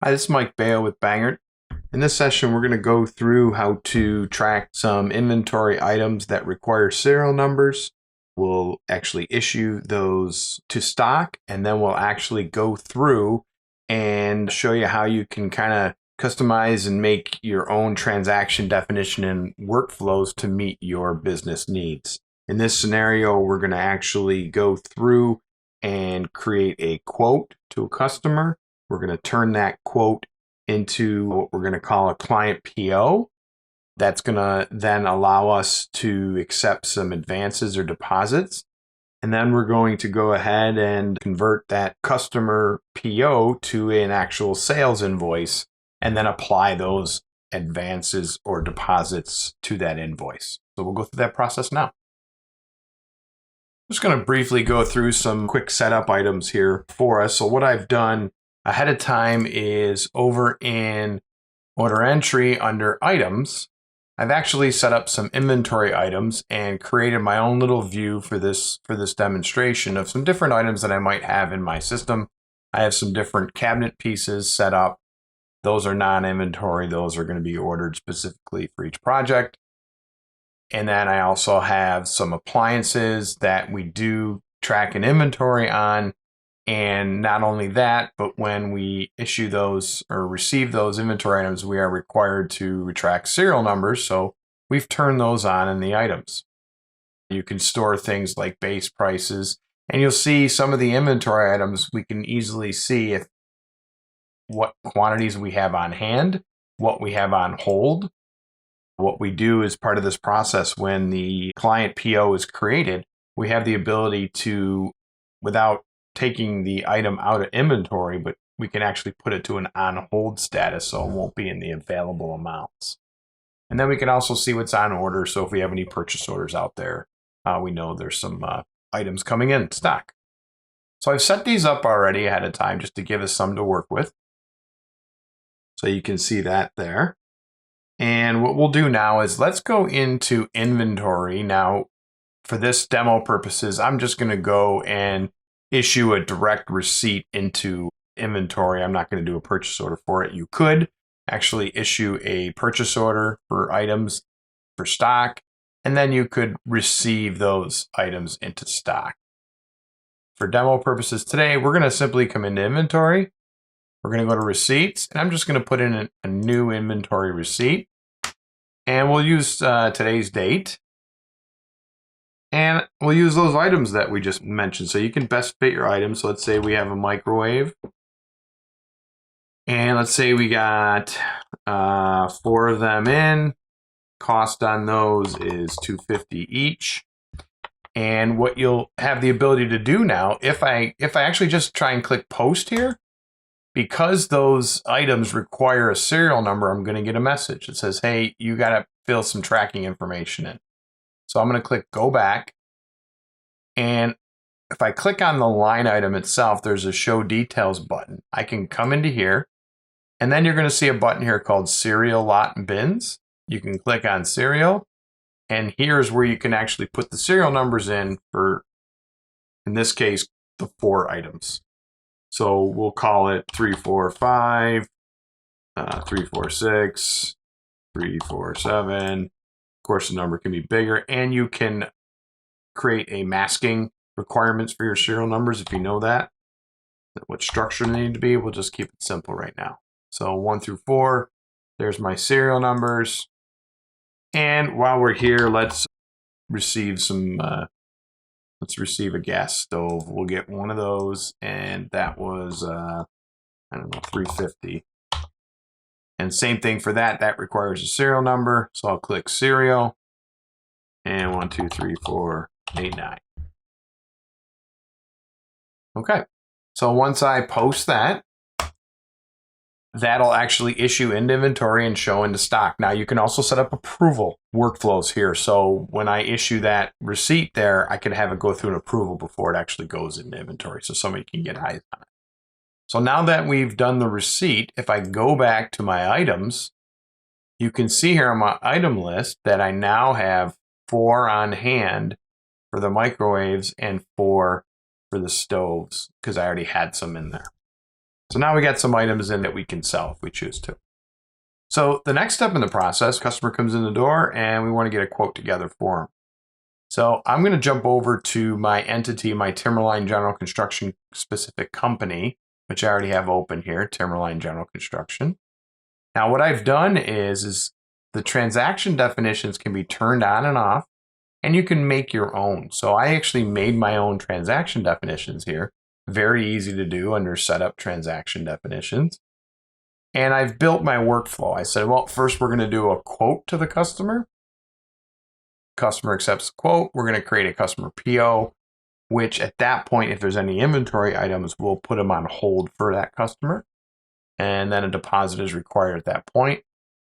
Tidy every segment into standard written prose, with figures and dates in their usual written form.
Hi, this is Mike Baio with Bangert. In this session, we're going to go through how to track some inventory items that require serial numbers. We'll actually issue those to stock, and then we'll actually go through and show you how you can kind of customize and make your own transaction definition and workflows to meet your business needs. In this scenario, we're going to actually go through and create a quote to a customer. We're going to turn that quote into what we're going to call a client PO. That's going to then allow us to accept some advances or deposits. And then we're going to go ahead and convert that customer PO to an actual sales invoice and then apply those advances or deposits to that invoice. So we'll go through that process now. I'm just going to briefly go through some quick setup items here for us. So what I've done ahead of time is over in order entry under items, I've actually set up some inventory items and created my own little view for this demonstration of some different items that I might have in my system. I have some different cabinet pieces set up. Those are non-inventory. Those are going to be ordered specifically for each project. And then I also have some appliances that we do track an inventory on. And not only that, but when we issue those or receive those inventory items, we are required to track serial numbers. So we've turned those on in the items. You can store things like base prices, and you'll see some of the inventory items. We can easily see what quantities we have on hand, what we have on hold. What we do as part of this process when the client PO is created, we have the ability to, without taking the item out of inventory, but we can actually put it to an on hold status so it won't be in the available amounts. And then we can also see what's on order. So if we have any purchase orders out there, we know there's some items coming in stock. So I've set these up already ahead of time just to give us some to work with. So you can see that there. And what we'll do now is let's go into inventory. Now, for this demo purposes, I'm just going to go and issue a direct receipt into inventory. I'm not going to do a purchase order for it. You could actually issue a purchase order for items for stock, and then you could receive those items into stock. For demo purposes today, we're going to simply come into inventory. We're going to go to receipts, and I'm just going to put in a new inventory receipt. And we'll use today's date. And we'll use those items that we just mentioned. So you can best fit your items. So let's say we have a microwave. And let's say we got 4 of them in. Cost on those is $2.50 each. And what you'll have the ability to do now, if I actually just try and click post here, because those items require a serial number, I'm going to get a message that says, hey, you got to fill some tracking information in. So I'm going to click go back. And if I click on the line item itself, there's a show details button. I can come into here, and then you're going to see a button here called serial lot and bins. You can click on serial, and here's where you can actually put the serial numbers in for, in this case, the 4 items. So we'll call it 345, 346, 347. Of course, the number can be bigger, and you can create a masking requirements for your serial numbers if you know that. What structure they need to be. We'll just keep it simple right now. So 1 through 4, there's my serial numbers. And while we're here, let's receive some let's receive a gas stove. We'll get one of those, and that was, I don't know, $3.50. And same thing for that. That requires a serial number. So I'll click serial, and 1, 2, 3, 4, 8, 9. Okay. So once I post that, that'll actually issue into inventory and show into stock. Now you can also set up approval workflows here. So when I issue that receipt there, I can have it go through an approval before it actually goes into inventory so somebody can get eyes on it. So now that we've done the receipt, if I go back to my items, you can see here on my item list that I now have 4 on hand for the microwaves and 4 for the stoves because I already had some in there. So now we got some items in that we can sell if we choose to. So the next step in the process, customer comes in the door and we want to get a quote together for them. So I'm going to jump over to my entity, my Timberline General Construction specific company, which I already have open here, Timberline General Construction. Now what I've done is the transaction definitions can be turned on and off, and you can make your own. So I actually made my own transaction definitions here. Very easy to do under Setup Transaction Definitions. And I've built my workflow. I said, well, first we're going to do a quote to the customer. Customer accepts the quote. We're going to create a customer PO, which at that point, if there's any inventory items, we'll put them on hold for that customer. And then a deposit is required at that point.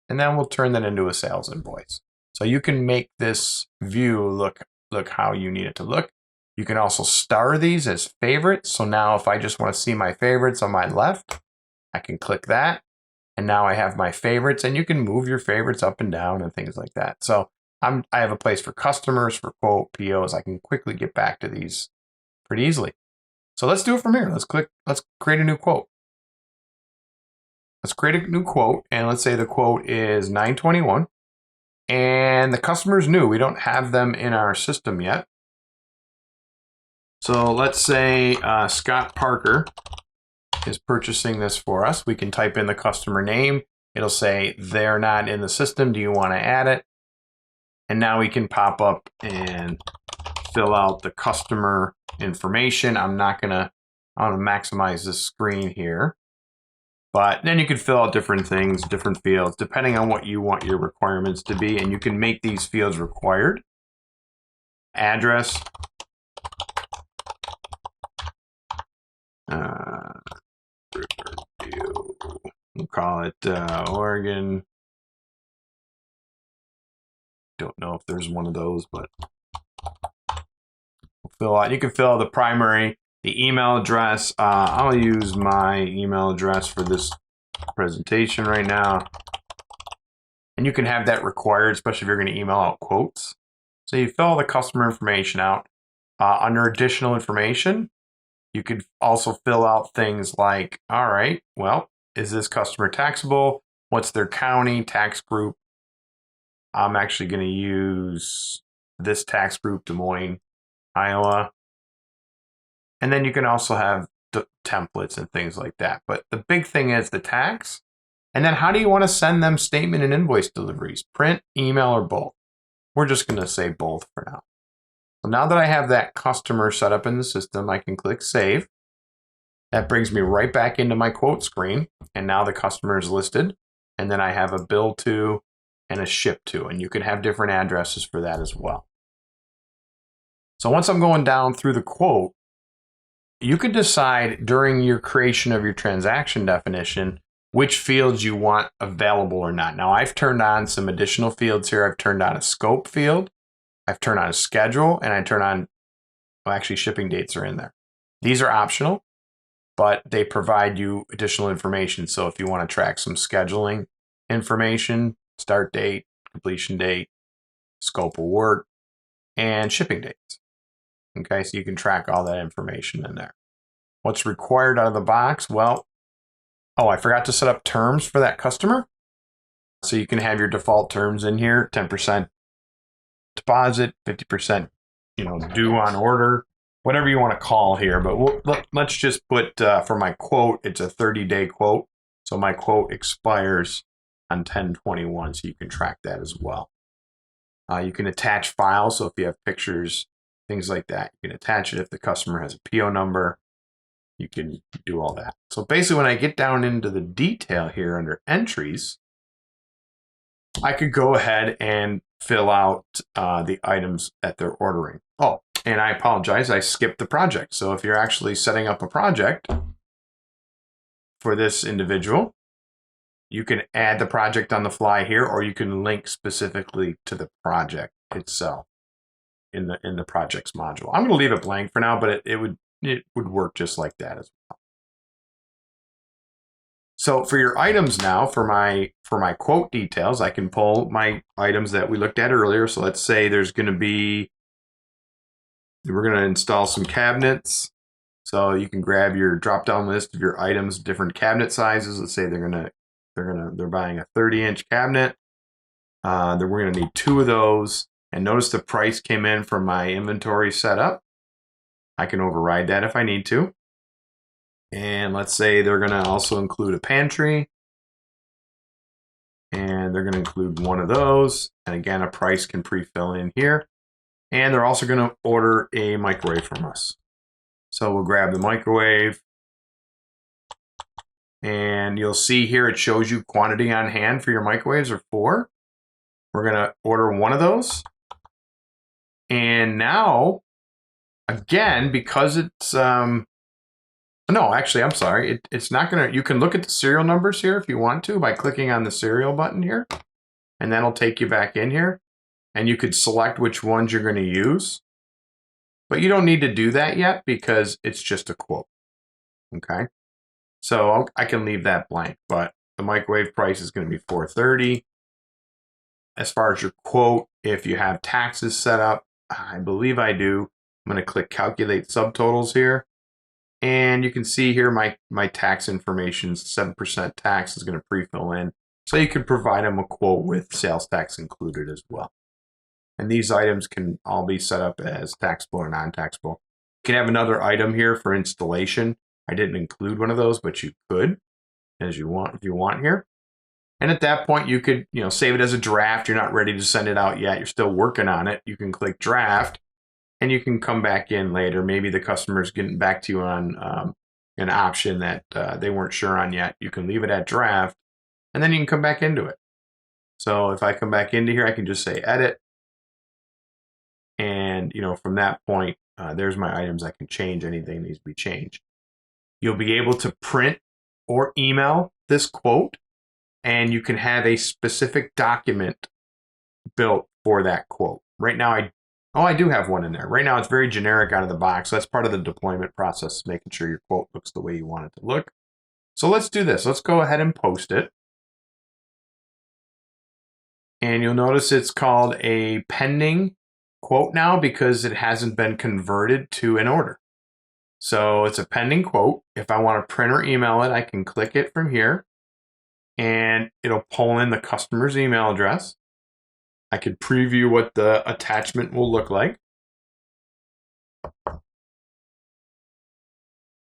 And then we'll turn that into a sales invoice. So you can make this view look how you need it to look. You can also star these as favorites. So now if I just want to see my favorites on my left, I can click that. And now I have my favorites, and you can move your favorites up and down and things like that. So I have a place for customers, for quote, POs. I can quickly get back to these pretty easily. So let's do it from here. Let's create a new quote. Let's create a new quote, and let's say the quote is $921, and the customer's new. We don't have them in our system yet. So let's say Scott Parker is purchasing this for us. We can type in the customer name. It'll say they're not in the system. Do you want to add it? And now we can pop up and fill out the customer information. I want to maximize this screen here. But then you can fill out different things, different fields, depending on what you want your requirements to be. And you can make these fields required. Address. We'll call it Oregon. Don't know if there's one of those, but we'll fill out. You can fill out the primary, the email address. I'll use my email address for this presentation right now. And you can have that required, especially if you're going to email out quotes. So you fill all the customer information out. Under additional information, you could also fill out things like, all right, well, is this customer taxable? What's their county, tax group? I'm actually going to use this tax group, Des Moines, Iowa. And then you can also have the templates and things like that. But the big thing is the tax. And then how do you want to send them statement and invoice deliveries? Print, email, or both? We're just going to say both for now. So now that I have that customer set up in the system, I can click Save. That brings me right back into my quote screen. And now the customer is listed. And then I have a bill to and a ship to. And you can have different addresses for that as well. So once I'm going down through the quote, you can decide during your creation of your transaction definition which fields you want available or not. Now I've turned on some additional fields here. I've turned on a scope field. I've turned on a schedule, and I turn on, well, actually shipping dates are in there. These are optional, but they provide you additional information. So if you want to track some scheduling information, start date, completion date, scope of work, and shipping dates. Okay, so you can track all that information in there. What's required out of the box? Well, I forgot to set up terms for that customer. So you can have your default terms in here, 10% deposit, 50%, due on order, whatever you want to call here. But let's just put, for my quote, it's a 30-day quote. So my quote expires on 10/21, so you can track that as well. You can attach files. So if you have pictures, things like that, you can attach it. If the customer has a PO number, you can do all that. So basically when I get down into the detail here under entries, I could go ahead and fill out the items that they're ordering. Oh, and I apologize, I skipped the project. So if you're actually setting up a project for this individual, you can add the project on the fly here, or you can link specifically to the project itself in the projects module. I'm going to leave it blank for now, but it would work just like that as well. So for your items now, for my quote details, I can pull my items that we looked at earlier. So let's say we're going to install some cabinets. So you can grab your drop-down list of your items, different cabinet sizes. Let's say they're buying a 30-inch cabinet. We're gonna need 2 of those. And notice the price came in from my inventory setup. I can override that if I need to. And let's say they're gonna also include a pantry. And they're gonna include 1 of those. And again, a price can pre-fill in here. And they're also gonna order a microwave from us. So we'll grab the microwave. And you'll see here it shows you quantity on hand for your microwaves are 4. We're gonna order 1 of those. And now, again, because it's, no, actually, I'm sorry. It's not gonna, you can look at the serial numbers here if you want to by clicking on the serial button here. And that'll take you back in here. And you could select which ones you're gonna use. But you don't need to do that yet because it's just a quote, okay? So I can leave that blank, but the microwave price is gonna be $4.30. As far as your quote, if you have taxes set up, I believe I do. I'm going to click calculate subtotals here. And you can see here my tax information, 7% tax is going to pre-fill in. So you can provide them a quote with sales tax included as well. And these items can all be set up as taxable or non-taxable. You can have another item here for installation. I didn't include one of those, but you could, as you want, if you want here. And at that point, you could, save it as a draft. You're not ready to send it out yet. You're still working on it. You can click draft, and you can come back in later. Maybe the customer's getting back to you on an option that they weren't sure on yet. You can leave it at draft, and then you can come back into it. So if I come back into here, I can just say edit. And, from that point, there's my items. I can change anything that needs to be changed. You'll be able to print or email this quote. And you can have a specific document built for that quote. Right now, I do have one in there. Right now, it's very generic out of the box. So that's part of the deployment process, making sure your quote looks the way you want it to look. So let's do this. Let's go ahead and post it. And you'll notice it's called a pending quote now because it hasn't been converted to an order. So it's a pending quote. If I want to print or email it, I can click it from here. And it'll pull in the customer's email address. I could preview what the attachment will look like.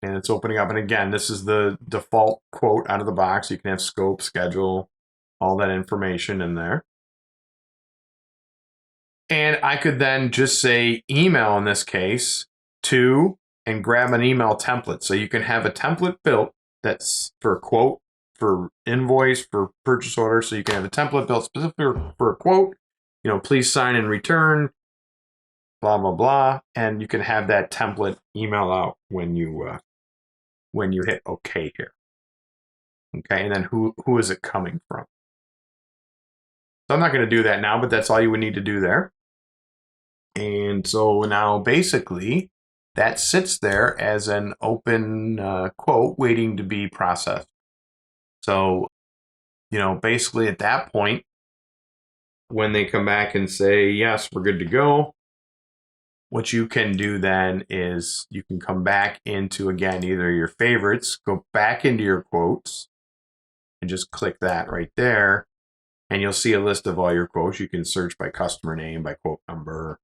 And it's opening up. And again, this is the default quote out of the box. You can have scope, schedule, all that information in there. And I could then just say email in this case to, and grab an email template. So you can have a template built that's for a quote, for invoice, for purchase order. So you can have a template built specifically for a quote, please sign and return, blah, blah, blah. And you can have that template email out when you hit OK here. Okay, and then who is it coming from? So I'm not going to do that now, but that's all you would need to do there. And so now basically that sits there as an open quote waiting to be processed. So, basically at that point, when they come back and say, yes, we're good to go, what you can do then is you can come back into, again, either your favorites, go back into your quotes, and just click that right there. And you'll see a list of all your quotes. You can search by customer name, by quote number,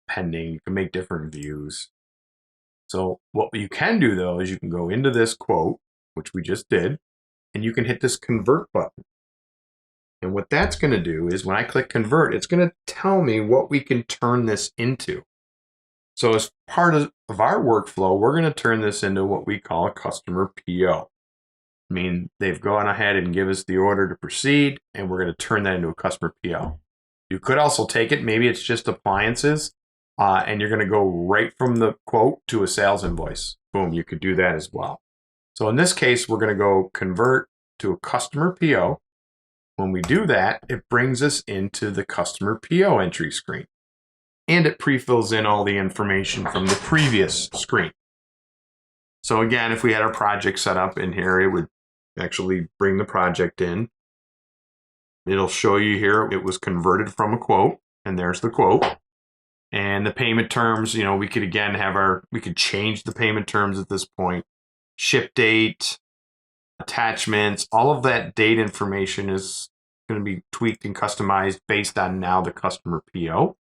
pending. You can make different views. So what you can do, though, is you can go into this quote, which we just did, and you can hit this convert button. And what that's going to do is when I click convert, it's going to tell me what we can turn this into. So as part of our workflow, we're going to turn this into what we call a customer PO. I mean, they've gone ahead and give us the order to proceed, and we're going to turn that into a customer PO. You could also take it, maybe it's just appliances, and you're going to go right from the quote to a sales invoice. Boom, you could do that as well. So in this case, we're going to go convert to a customer PO. When we do that, it brings us into the customer PO entry screen. And it pre-fills in all the information from the previous screen. So again, if we had our project set up in here, it would actually bring the project in. It'll show you here it was converted from a quote, and there's the quote. And the payment terms, we could again we could change the payment terms at this point. Ship date, attachments, all of that date information is going to be tweaked and customized based on now the customer PO.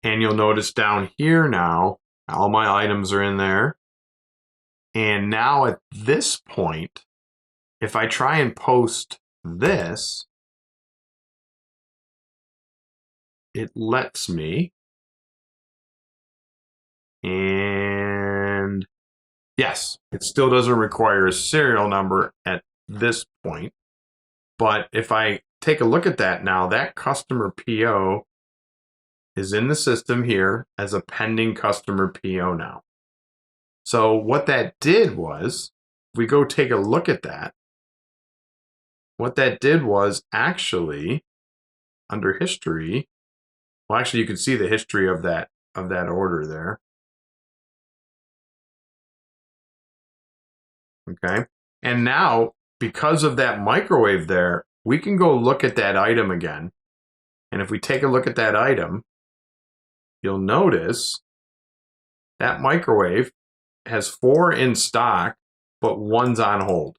And you'll notice down here now, all my items are in there. And now at this point, if I try and post this, it lets me. And yes, it still doesn't require a serial number at this point. But if I take a look at that now, that customer PO is in the system here as a pending customer PO now. So what that did was, if we go take a look at that, what that did was actually, under history, well, actually you can see the history of that order there. Okay. And now, because of that microwave there, we can go look at that item again. And if we take a look at that item, you'll notice that microwave has 4 in stock, but 1's on hold.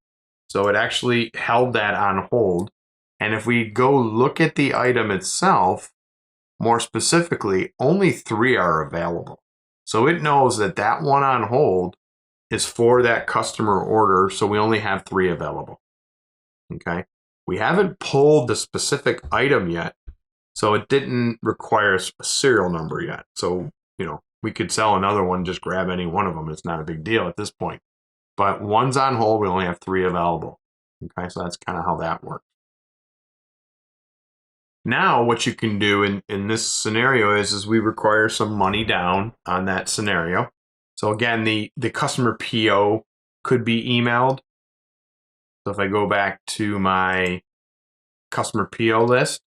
So it actually held that on hold. And if we go look at the item itself, more specifically, only 3 are available. So it knows that that one on hold is for that customer order, so we only have 3 available. Okay. We haven't pulled the specific item yet, so it didn't require a serial number yet. So, we could sell another one, just grab any one of them. It's not a big deal at this point. But 1's on hold, we only have 3 available. Okay, so that's kind of how that works. Now, what you can do in this scenario is we require some money down on that scenario. So again, the customer PO could be emailed. So if I go back to my customer PO list,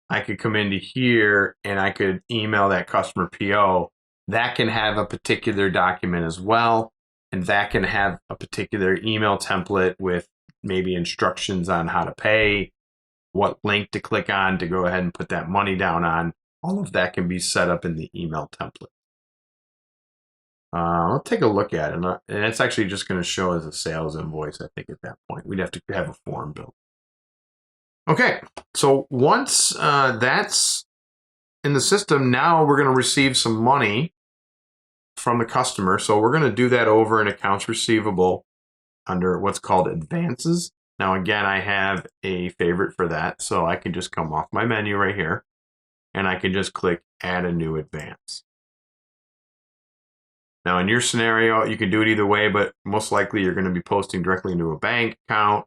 I could come into here and I could email that customer PO. That can have a particular document as well. And that can have a particular email template with maybe instructions on how to pay, what link to click on to go ahead and put that money down on. All of that can be set up in the email template. I'll take a look at it. And it's actually just going to show as a sales invoice, I think, at that point. We'd have to have a form built. Okay, so once that's in the system, now we're going to receive some money from the customer. So we're going to do that over in accounts receivable under what's called advances. Now, again, I have a favorite for that. So I can just come off my menu right here and I can just click add a new advance. Now, in your scenario, you can do it either way, but most likely you're going to be posting directly into a bank account.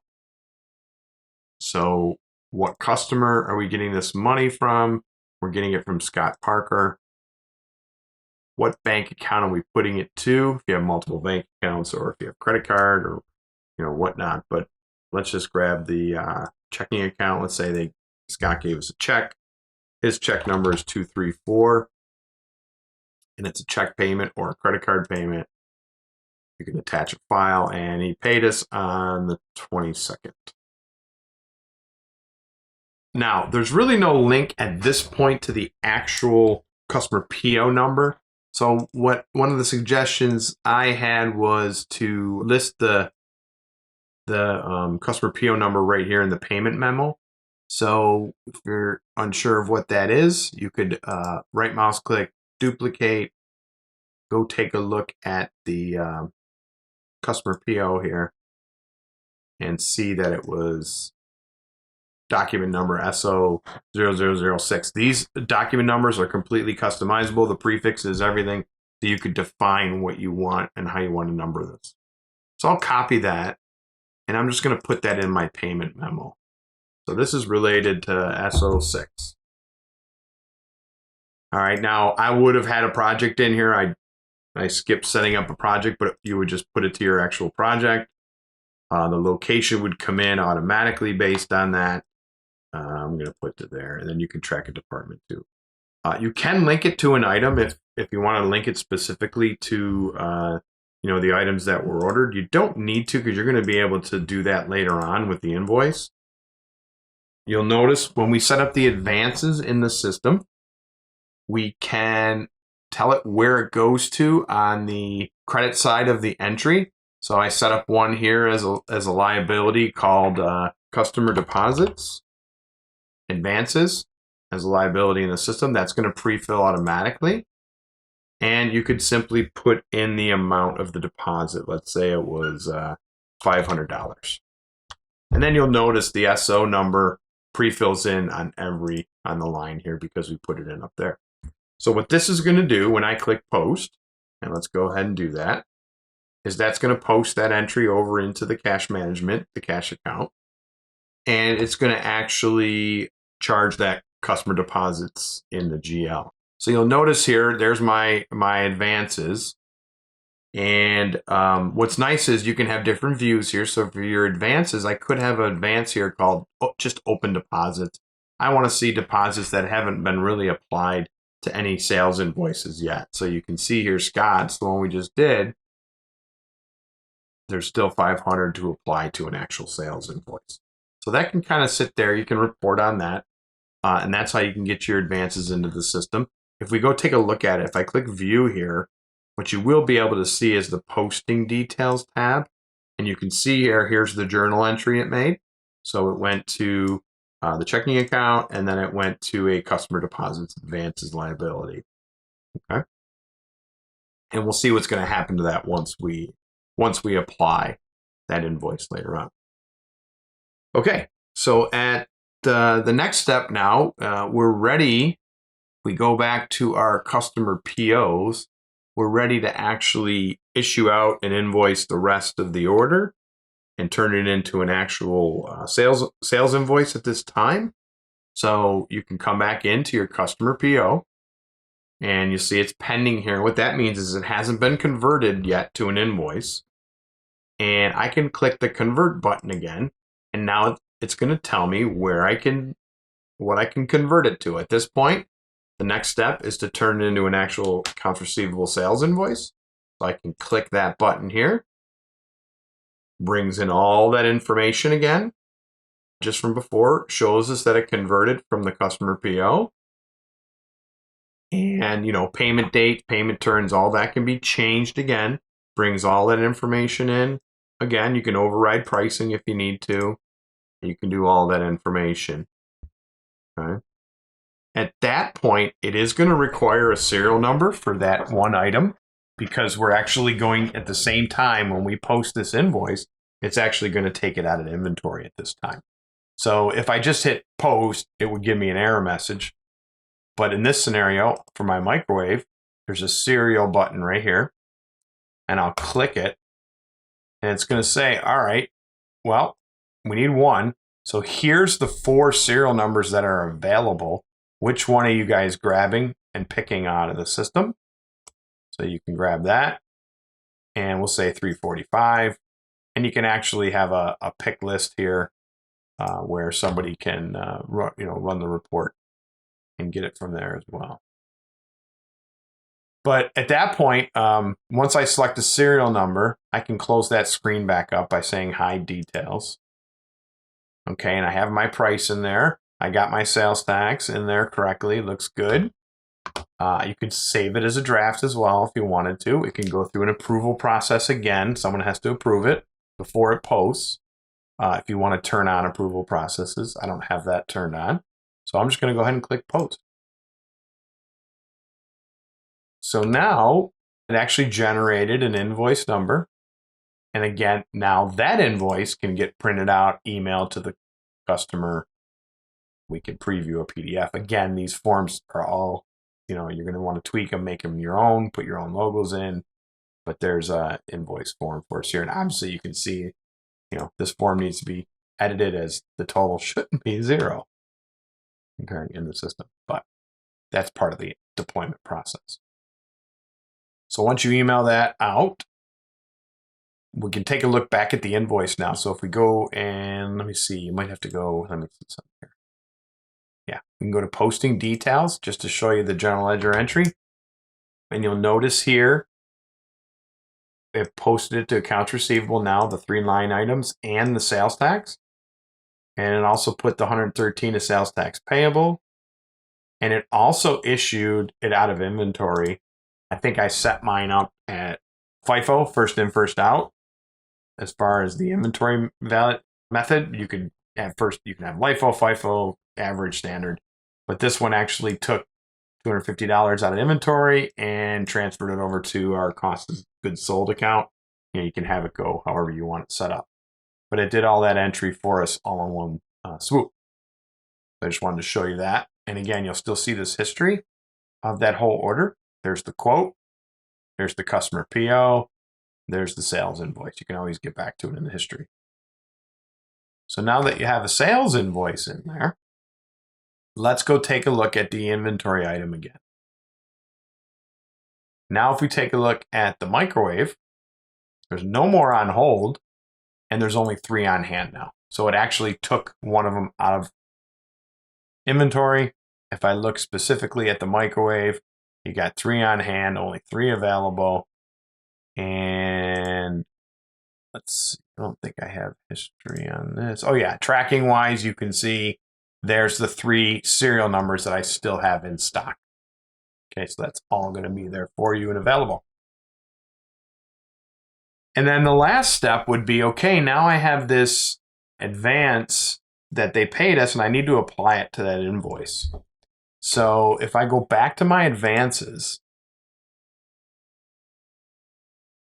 So what customer are we getting this money from? We're getting it from Scott Parker. What bank account are we putting it to? If you have multiple bank accounts or if you have credit card or whatnot. But let's just grab the checking account. Let's say Scott gave us a check. His check number is 234. And it's a check payment or a credit card payment. You can attach a file, and he paid us on the 22nd. Now, there's really no link at this point to the actual customer PO number. So one of the suggestions I had was to list the customer PO number right here in the payment memo. So if you're unsure of what that is, you could right mouse click, duplicate, go take a look at the customer PO here and see that it was document number SO0006. These document numbers are completely customizable. The prefixes, everything. So you could define what you want and how you want to number this. So I'll copy that and I'm just going to put that in my payment memo. So this is related to SO6. All right, now I would have had a project in here. I skipped setting up a project, but you would just put it to your actual project. The location would come in automatically based on that. I'm going to put it there, and then you can track a department too. You can link it to an item if you want to link it specifically to the items that were ordered. You don't need to because you're going to be able to do that later on with the invoice. you'll notice when we set up the advances in the system, we can tell it where it goes to on the credit side of the entry. So I set up one here as a liability called customer deposits, advances as a liability in the system. That's going to pre-fill automatically. And you could simply put in the amount of the deposit. Let's say it was $500. And then you'll notice the SO number pre-fills in on the line here because we put it in up there. So what this is going to do when I click post, and let's go ahead and do that, is that's going to post that entry over into the cash management, the cash account, and it's going to actually charge that customer deposits in the GL. So you'll notice here, there's my advances. And what's nice is you can have different views here. So for your advances, I could have an advance here called just open deposits. I want to see deposits that haven't been really applied to any sales invoices yet. So you can see here, Scott's, the one we just did, there's still $500 to apply to an actual sales invoice. So that can kind of sit there. You can report on that. And that's how you can get your advances into the system. If we go take a look at it, if I click view here, what you will be able to see is the posting details tab. And you can see here, here's the journal entry it made. So it went to the checking account, and then it went to a customer deposits advances liability. Okay. And we'll see what's going to happen to that once we apply that invoice later on. Okay. So at the next step now, we're ready. We go back to our customer POs. We're ready to actually issue out and invoice the rest of the order and turn it into an actual sales invoice at this time. So you can come back into your customer PO and you see it's pending here. What that means is it hasn't been converted yet to an invoice. And I can click the convert button again. And now it's going to tell me what I can convert it to. At this point, the next step is to turn it into an actual accounts receivable sales invoice. So I can click that button here. Brings in all that information again, just from before, shows us that it converted from the customer PO. And, payment date, payment terms, all that can be changed again. Brings all that information in. Again, you can override pricing if you need to. You can do all that information. Okay. At that point, it is going to require a serial number for that one item because we're actually going at the same time when we post this invoice, it's actually going to take it out of inventory at this time. So if I just hit post, it would give me an error message. But in this scenario, for my microwave, there's a serial button right here. And I'll click it. And it's going to say, all right, well, we need one. So here's the 4 serial numbers that are available. Which one are you guys grabbing and picking out of the system? So you can grab that. And we'll say 345. And you can actually have a pick list here where somebody can run the report and get it from there as well. But at that point, once I select a serial number, I can close that screen back up by saying hide details. Okay, and I have my price in there. I got my sales tax in there correctly. Looks good. You could save it as a draft as well if you wanted to. It can go through an approval process again. Someone has to approve it before it posts. If you want to turn on approval processes, I don't have that turned on. So I'm just going to go ahead and click post. So now it actually generated an invoice number. And again, now that invoice can get printed out, emailed to the customer. We can preview a PDF. Again, these forms are all, you're going to want to tweak them, make them your own, put your own logos in. But there's an invoice form for us here. And obviously you can see, this form needs to be edited as the total shouldn't be 0 comparing in the system. But that's part of the deployment process. So once you email that out, we can take a look back at the invoice now. So if we go and let me see, you might have to go, let me see something here. Yeah, we can go to posting details just to show you the general ledger entry. And you'll notice here, it posted it to accounts receivable now, the 3 line items and the sales tax. And it also put the 113 as sales tax payable. And it also issued it out of inventory. I think I set mine up at FIFO, first in, first out. As far as the inventory valid method, you could have LIFO, FIFO, average, standard. But this one actually took $250 out of inventory and transferred it over to our cost of goods sold account. You can have it go however you want it set up. But it did all that entry for us all in one swoop. I just wanted to show you that. And again, you'll still see this history of that whole order. There's the quote. There's the customer PO. There's the sales invoice. You can always get back to it in the history. So now that you have a sales invoice in there, let's go take a look at the inventory item again. Now, if we take a look at the microwave, there's no more on hold, and there's only 3 on hand now. So it actually took one of them out of inventory. If I look specifically at the microwave, you got 3 on hand, only 3 available. And let's see, I don't think I have history on this. Oh yeah, tracking wise, you can see there's the 3 serial numbers that I still have in stock. Okay, so that's all going to be there for you and available. And then the last step would be, okay, now I have this advance that they paid us and I need to apply it to that invoice. So if I go back to my advances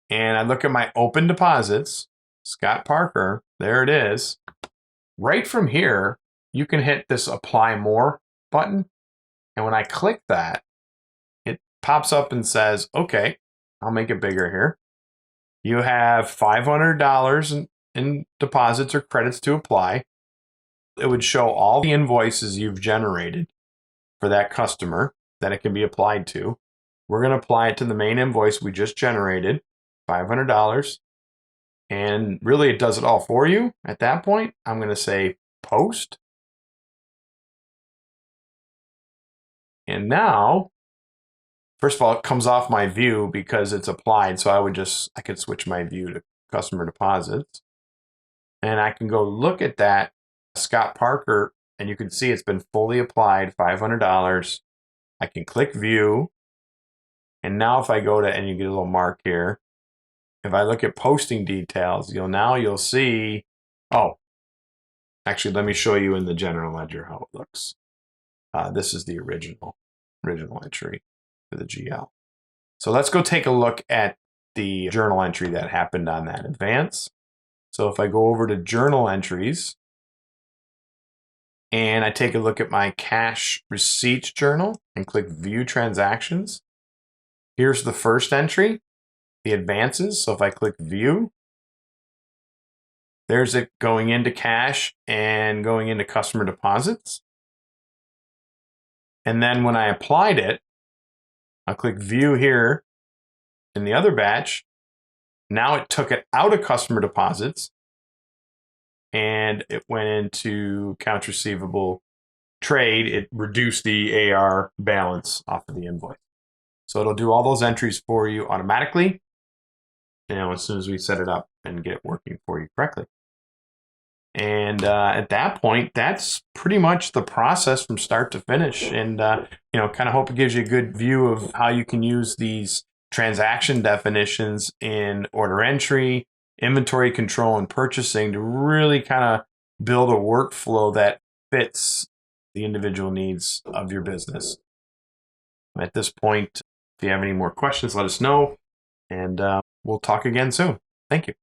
and I look at my open deposits, Scott Parker, there it is. Right from here, you can hit this apply more button. And when I click that, it pops up and says, okay, I'll make it bigger here. You have $500 in deposits or credits to apply. It would show all the invoices you've generated for that customer that it can be applied to. We're going to apply it to the main invoice we just generated, $500. And really, it does it all for you. At that point, I'm going to say post. And now, first of all, it comes off my view because it's applied. So I could switch my view to customer deposits. And I can go look at that Scott Parker, and you can see it's been fully applied, $500. I can click view. And now if I go to, and you get a little mark here, if I look at posting details, you'll see, oh, actually, let me show you in the general ledger how it looks. This is the original entry for the GL. So let's go take a look at the journal entry that happened on that advance. So if I go over to journal entries and I take a look at my cash receipts journal and click view transactions, here's the first entry, the advances. So if I click view, there's it going into cash and going into customer deposits. And then when I applied it, I'll click view here in the other batch. Now it took it out of customer deposits and it went into accounts receivable trade. It reduced the AR balance off of the invoice. So it'll do all those entries for you automatically, as soon as we set it up and get it working for you correctly. And at that point, that's pretty much the process from start to finish. And, kind of hope it gives you a good view of how you can use these transaction definitions in order entry, inventory control, and purchasing to really kind of build a workflow that fits the individual needs of your business. At this point, if you have any more questions, let us know, and we'll talk again soon. Thank you.